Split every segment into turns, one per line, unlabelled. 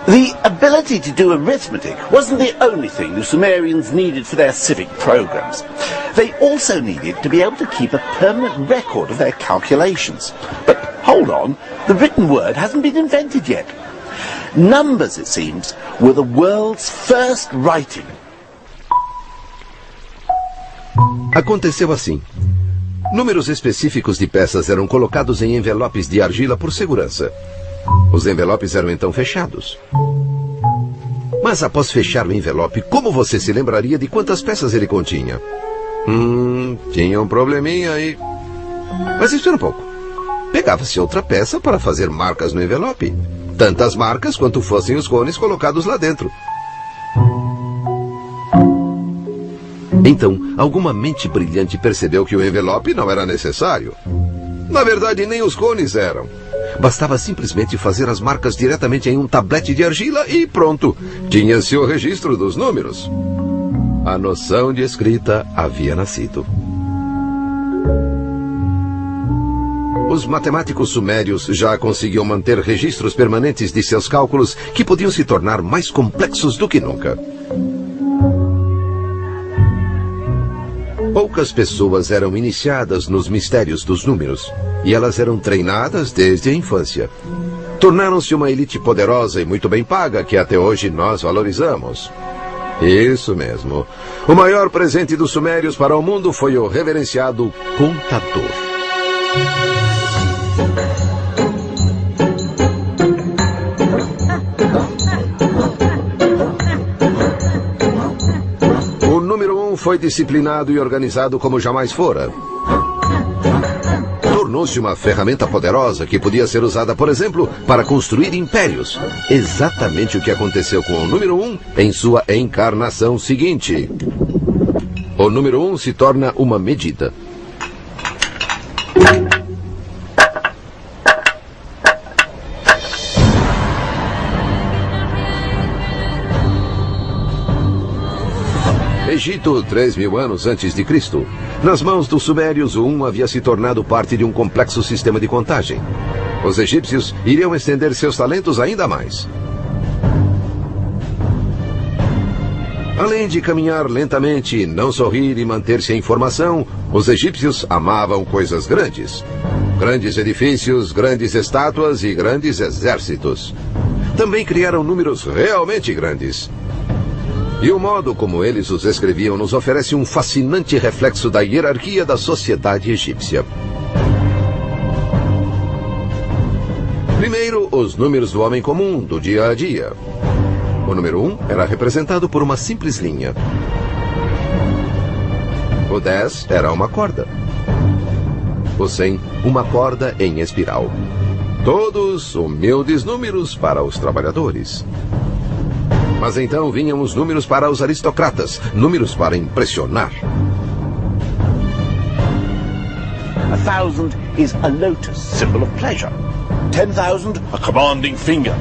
The ability to do arithmetic wasn't the only thing the Sumerians needed for their civic programs. They also needed to be able to keep a permanent record of their calculations. But hold on, the written word hasn't been invented yet. Numbers, it seems, were the world's first writing.
Aconteceu assim. Números específicos de peças eram colocados em envelopes de argila por segurança. Os envelopes eram então fechados. Mas após fechar o envelope, como você se lembraria de quantas peças ele continha? Tinha um probleminha aí. Mas espera um pouco. Pegava-se outra peça para fazer marcas no envelope. Tantas marcas quanto fossem os cones colocados lá dentro. Então, alguma mente brilhante percebeu que o envelope não era necessário. Na verdade, nem os cones eram. Bastava simplesmente fazer as marcas diretamente em um tablete de argila e pronto. Tinha-se o registro dos números. A noção de escrita havia nascido. Os matemáticos sumérios já conseguiam manter registros permanentes de seus cálculos que podiam se tornar mais complexos do que nunca. Poucas pessoas eram iniciadas nos mistérios dos números, e elas eram treinadas desde a infância. Tornaram-se uma elite poderosa e muito bem paga que até hoje nós valorizamos. Isso mesmo. O maior presente dos sumérios para o mundo foi o reverenciado contador. O número 1 foi disciplinado e organizado como jamais fora. Tornou-se uma ferramenta poderosa que podia ser usada, por exemplo, para construir impérios. Exatamente o que aconteceu com o número 1 em sua encarnação seguinte. O número 1 se torna uma medida. Egito, 3.000 anos antes de Cristo. Nas mãos dos sumérios, o 1 havia se tornado parte de um complexo sistema de contagem. Os egípcios iriam estender seus talentos ainda mais. Além de caminhar lentamente, não sorrir e manter-se em formação, os egípcios amavam coisas grandes. Grandes edifícios, grandes estátuas e grandes exércitos. Também criaram números realmente grandes. E o modo como eles os escreviam nos oferece um fascinante reflexo da hierarquia da sociedade egípcia. Primeiro, os números do homem comum, do dia a dia. O número 1 era representado por uma simples linha. O 10 era uma corda. O 100, uma corda em espiral. Todos humildes números para os trabalhadores. Mas então vinham os números para os aristocratas, números para impressionar.
1,000 is a lotus, symbol of pleasure. 10,000, a commanding finger.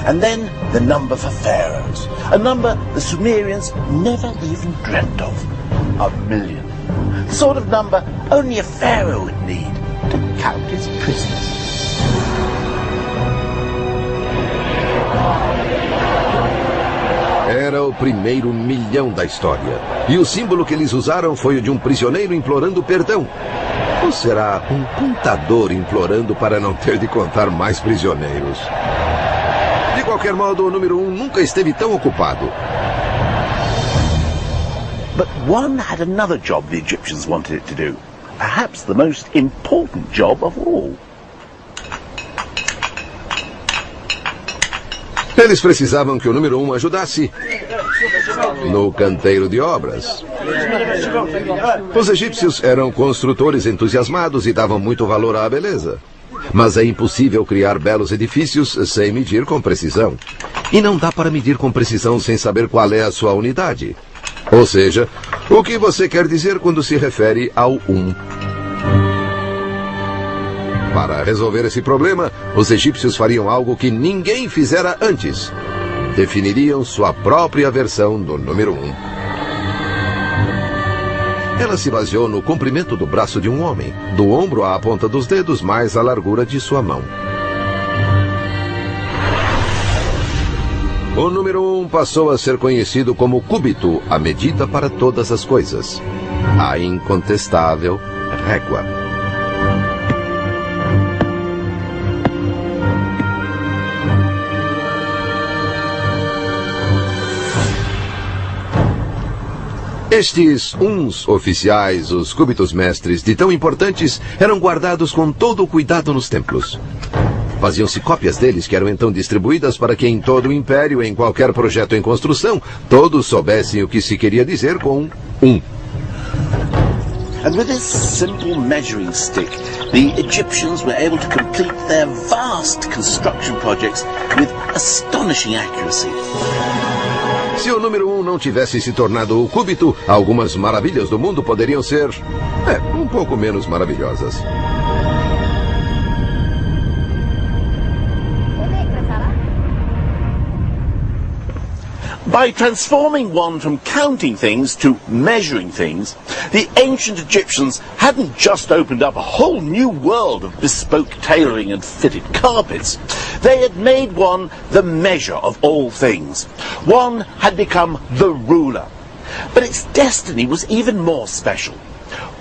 And then the number for pharaohs, a number the Sumerians never even dreamt of. 1,000,000. The sort of number only a pharaoh would need to count his prisoners.
Era o primeiro 1.000.000 da história. E o símbolo que eles usaram foi o de um prisioneiro implorando perdão. Ou será um contador implorando para não ter de contar mais prisioneiros? De qualquer modo, o número 1 nunca esteve tão ocupado.
But one had another job the Egyptians wanted it to do. Perhaps the most important job of all.
Eles precisavam que o número 1 ajudasse no canteiro de obras. Os egípcios eram construtores entusiasmados e davam muito valor à beleza. Mas é impossível criar belos edifícios sem medir com precisão. E não dá para medir com precisão sem saber qual é a sua unidade. Ou seja, o que você quer dizer quando se refere ao 1. Para resolver esse problema, os egípcios fariam algo que ninguém fizera antes. Definiriam sua própria versão do número 1. Ela se baseou no comprimento do braço de um homem, do ombro à ponta dos dedos mais a largura de sua mão. O número 1 passou a ser conhecido como cúbito, a medida para todas as coisas. A incontestável régua. Estes uns oficiais, os cúbitos mestres, de tão importantes, eram guardados com todo o cuidado nos templos. Faziam-se cópias deles, que eram então distribuídas para que em todo o império, em qualquer projeto em construção, todos soubessem o que se queria dizer com um.
And with this simple measuring stick, the Egyptians were able to complete their vast construction projects with astonishing accuracy.
Se o número 1 não tivesse se tornado o cúbito, algumas maravilhas do mundo poderiam ser, um pouco menos maravilhosas.
By transforming one from counting things to measuring things, the ancient Egyptians hadn't just opened up a whole new world of bespoke tailoring and fitted carpets. They had made one the measure of all things. One had become the ruler. But its destiny was even more special.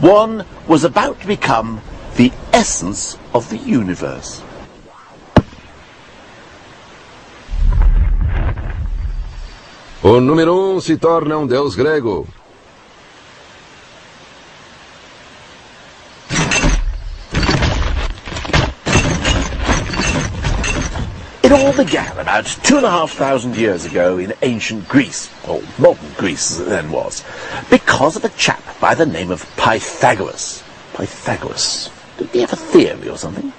One was about to become the essence of the universe.
O número 1 se torna um deus grego.
It all began about 2,500 years ago in ancient Greece, or modern Greece as it then was, because of a chap by the name of Pythagoras. Pythagoras. Did he have a theory or something?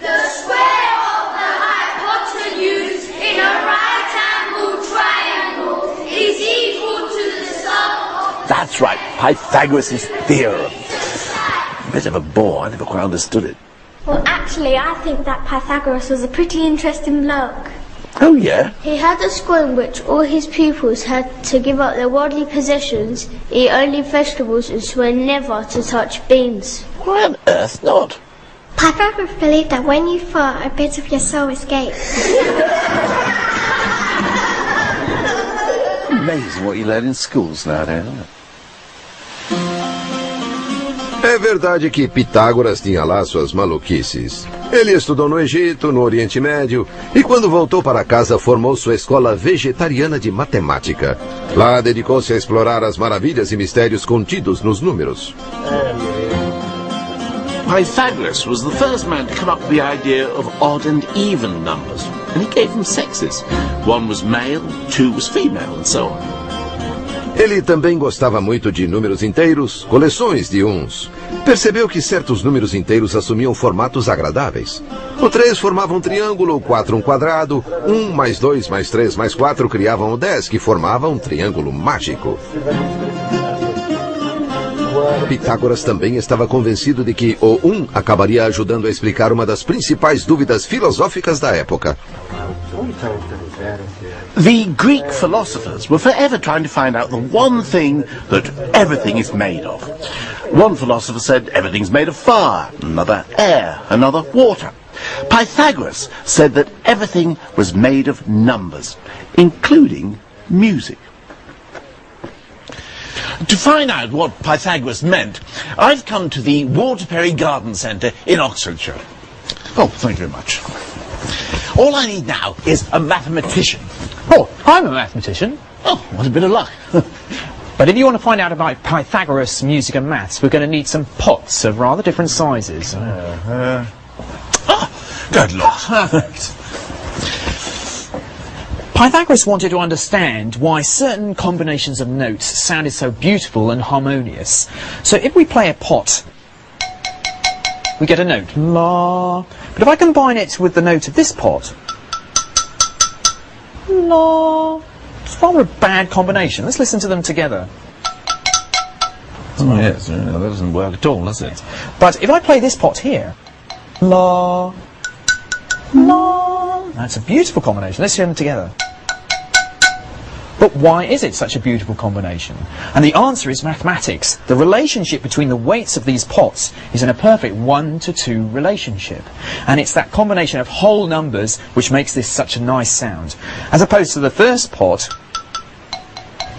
The square of the hypotenuse in a right-angled triangle is equal to the sum of...
That's right, Pythagoras' theorem. A bit of a bore, I never quite understood it.
Well, actually, I think that Pythagoras was a pretty interesting bloke.
Oh, yeah?
He had a school in which all his pupils had to give up their worldly possessions, eat only vegetables, and swear never to touch beans.
Why on earth not?
Pythagoras believed that when you fart, a bit of your soul escapes.
Amazing what you learn in schools nowadays, isn't it?
É verdade que Pitágoras tinha lá suas maluquices. Ele estudou no Egito, no Oriente Médio, e quando voltou para casa formou sua escola vegetariana de matemática. Lá dedicou-se a explorar as maravilhas e mistérios contidos nos números.
Pythagoras was the first man to come up with the idea of odd and even numbers, and he gave them sexes. One was male, two was female, and so on.
Ele também gostava muito de números inteiros, coleções de uns. Percebeu que certos números inteiros assumiam formatos agradáveis. O 3 formava um triângulo, o 4 um quadrado, 1 mais 2 mais 3 mais 4 criavam o 10, que formava um triângulo mágico. Pitágoras também estava convencido de que o 1 acabaria ajudando a explicar uma das principais dúvidas filosóficas da época.
The Greek philosophers were forever trying to find out the one thing that everything is made of. One philosopher said everything's made of fire, another air, another water. Pythagoras said that everything was made of numbers, including music. To find out what Pythagoras meant, I've come to the Waterbury Garden Centre in Oxfordshire. Oh, thank you very much. All I need now is a mathematician.
Oh, I'm a mathematician.
Oh, what a bit of luck.
But if you want to find out about Pythagoras' music and maths, we're going to need some pots of rather different sizes.
Good Lord.
Pythagoras wanted to understand why certain combinations of notes sounded so beautiful and harmonious. So if we play a pot, we get a note, la. But if I combine it with the note of this pot, la, it's rather a bad combination. Let's listen to them together.
Oh, yes, that doesn't work at all, does it?
But if I play this pot here, la, la, that's a beautiful combination. Let's hear them together. But why is it such a beautiful combination? And the answer is mathematics. The relationship between the weights of these pots is in a perfect 1-to-2 relationship. And it's that combination of whole numbers which makes this such a nice sound. As opposed to the first pot,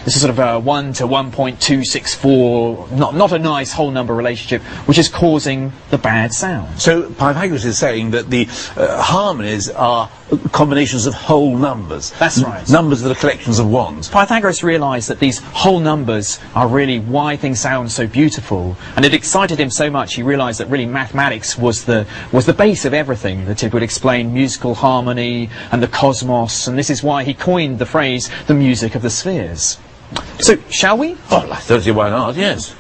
this is sort of a 1 to 1.264, not a nice whole number relationship, which is causing the bad sound.
So Pythagoras is saying that the harmonies are combinations of whole numbers.
That's right.
Numbers that are collections of ones.
Pythagoras realised that these whole numbers are really why things sound so beautiful, and it excited him so much he realised that really mathematics was the base of everything, that it would explain musical harmony and the cosmos, and this is why he coined the phrase the music of the spheres. So, shall we?
Oh, I don't see why not, yes.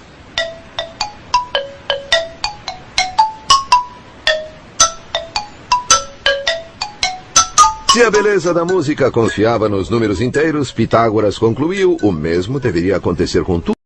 Se a beleza da música confiava nos números inteiros, Pitágoras concluiu o mesmo deveria acontecer com tudo.